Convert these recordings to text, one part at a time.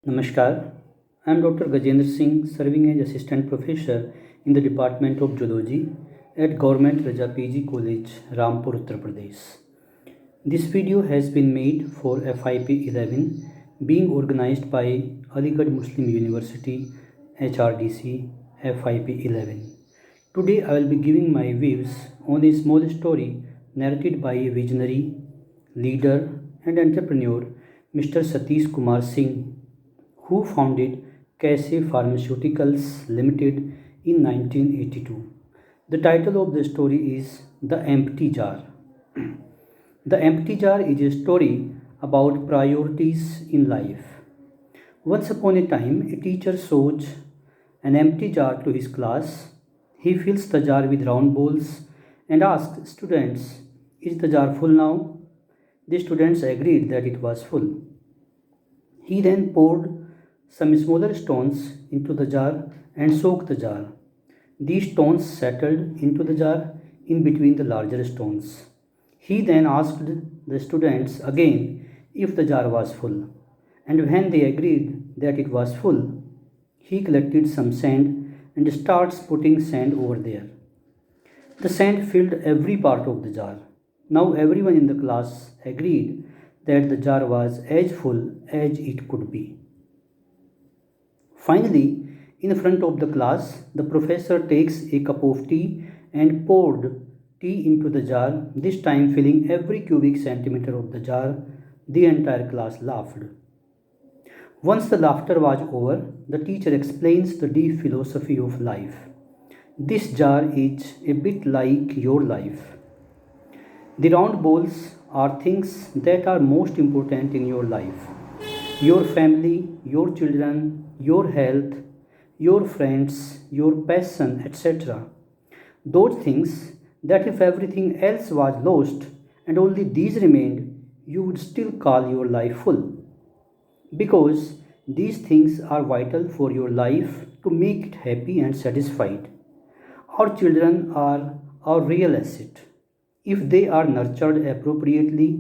Namaskar. I am Dr. Gajendra Singh, serving as Assistant Professor in the Department of Zoology at Government Raja PG College, Rampur, Uttar Pradesh. This video has been made for FIP 11 being organized by Aligarh Muslim University HRDC FIP 11. Today I will be giving my views on a small story narrated by a visionary, leader and entrepreneur Mr. Satish Kumar Singh, who founded Kaise Pharmaceuticals Limited in 1982. The title of the story is The Empty Jar. The Empty Jar is a story about priorities in life. Once upon a time, a teacher shows an empty jar to his class. He fills the jar with round balls and asks students, "Is the jar full now?" The students agreed that it was full. He then poured some smaller stones into the jar and soaked the jar. These stones settled into the jar in between the larger stones. He then asked the students again if the jar was full, and when they agreed that it was full, he collected some sand and starts putting sand over there. The sand filled every part of the jar. Now everyone in the class agreed that the jar was as full as it could be. Finally, in front of the class, the professor takes a cup of tea and poured tea into the jar, this time filling every cubic centimeter of the jar. The entire class laughed. Once the laughter was over, the teacher explains the deep philosophy of life. This jar is a bit like your life. The round balls are things that are most important in your life: your family, your children, your health, your friends, your passion, etc. Those things that if everything else was lost and only these remained, you would still call your life full. Because these things are vital for your life to make it happy and satisfied. Our children are our real asset. If they are nurtured appropriately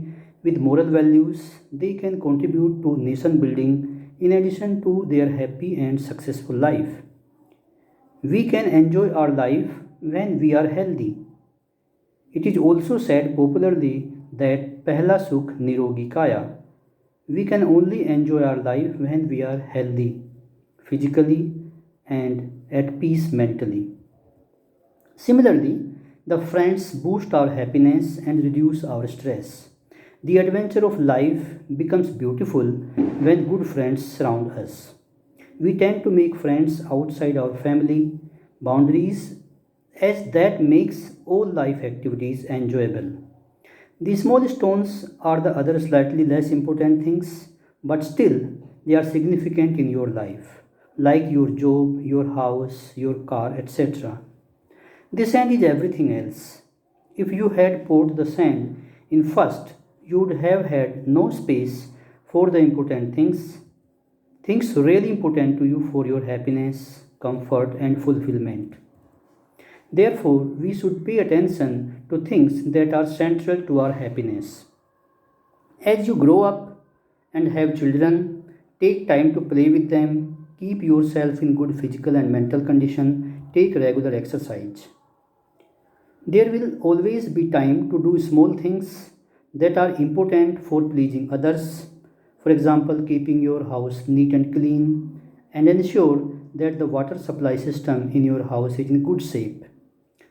with moral values, they can contribute to nation building in addition to their happy and successful life. We can enjoy our life when we are healthy. It is also said popularly that Pehla Sukh Nirogi Kaya. We can only enjoy our life when we are healthy, physically, and at peace mentally. Similarly, the friends boost our happiness and reduce our stress. The adventure of life becomes beautiful when good friends surround us. We tend to make friends outside our family boundaries, as that makes all life activities enjoyable. The small stones are the other slightly less important things, but still they are significant in your life, like your job, your house, your car, etc. The sand is everything else. If you had poured the sand in first, you would have had no space for the important things, things really important to you for your happiness, comfort, and fulfillment. Therefore, we should pay attention to things that are central to our happiness. As you grow up and have children, take time to play with them, keep yourself in good physical and mental condition, take regular exercise. There will always be time to do small things that are important for pleasing others. For example, keeping your house neat and clean, and ensure that the water supply system in your house is in good shape.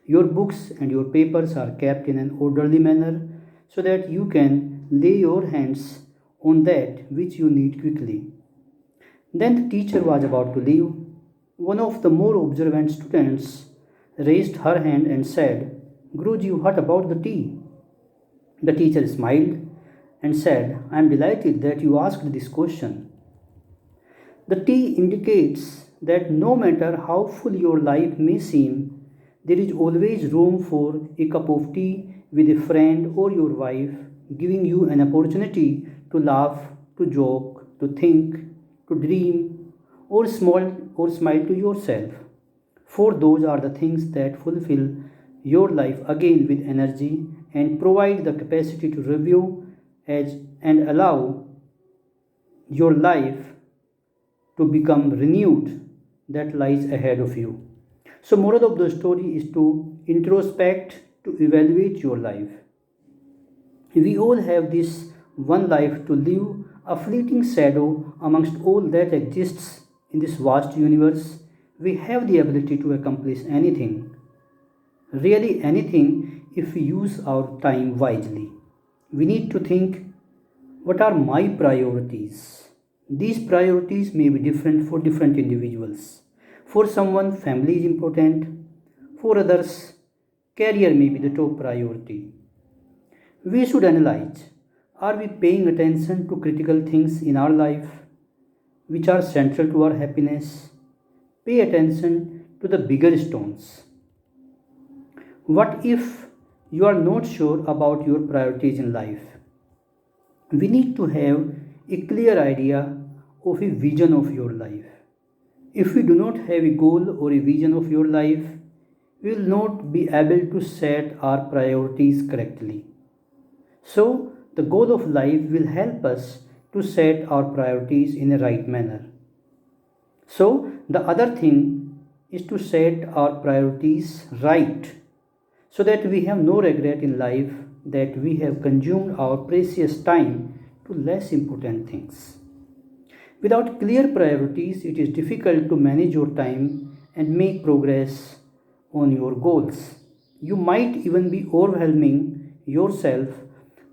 Your books and your papers are kept in an orderly manner so that you can lay your hands on that which you need quickly. Then the teacher was about to leave. One of the more observant students raised her hand and said, "Guruji, what about the tea?" The teacher smiled and said, "I am delighted that you asked this question." The tea indicates that no matter how full your life may seem, there is always room for a cup of tea with a friend or your wife, giving you an opportunity to laugh, to joke, to think, to dream, or smile to yourself. For those are the things that fulfill your life again with energy and provide the capacity to review as and allow your life to become renewed that lies ahead of you. So, moral of the story is to introspect, to evaluate your life. We all have this one life to live, a fleeting shadow amongst all that exists in this vast universe. We have the ability to accomplish anything, really anything, if we use our time wisely. We need to think, what are my priorities? These priorities may be different for different individuals. For someone, family is important. For others, career may be the top priority. We should analyze, are we paying attention to critical things in our life which are central to our happiness? Pay attention to the bigger stones. What if you are not sure about your priorities in life? We need to have a clear idea of a vision of your life. If we do not have a goal or a vision of your life, we will not be able to set our priorities correctly. So, the goal of life will help us to set our priorities in a right manner. So, the other thing is to set our priorities right so that we have no regret in life that we have consumed our precious time to less important things. Without clear priorities, it is difficult to manage your time and make progress on your goals. You might even be overwhelming yourself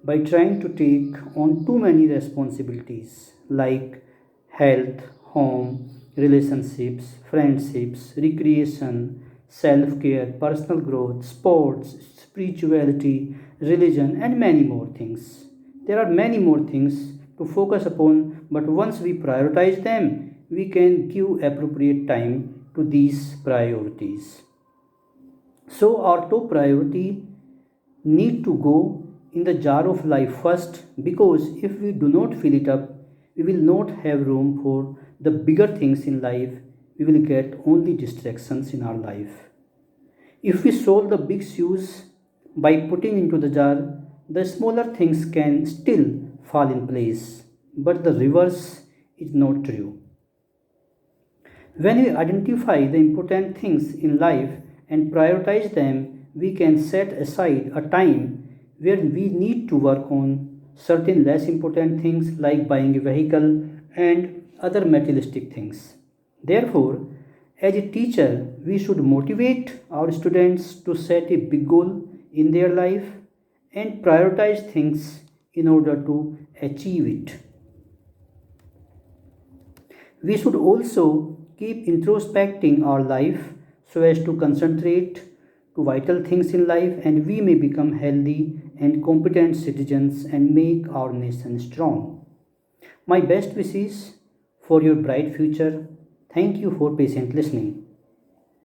by trying to take on too many responsibilities like health, home, relationships, friendships, recreation, self care, personal growth, sports, spirituality, religion, and many more things. There are many more things to focus upon, but once we prioritize them, we can give appropriate time to these priorities. So, our top priority need to go in the jar of life first, because if we do not fill it up, we will not have room for the bigger things in life. We will get only distractions in our life. If we solve the big issues by putting into the jar, the smaller things can still fall in place. But the reverse is not true. When we identify the important things in life and prioritize them, we can set aside a time where we need to work on certain less important things like buying a vehicle and other materialistic things. Therefore, as a teacher, we should motivate our students to set a big goal in their life and prioritize things in order to achieve it. We should also keep introspecting our life so as to concentrate to vital things in life, and we may become healthy and competent citizens and make our nation strong. My best wishes for your bright future. Thank you for patient listening.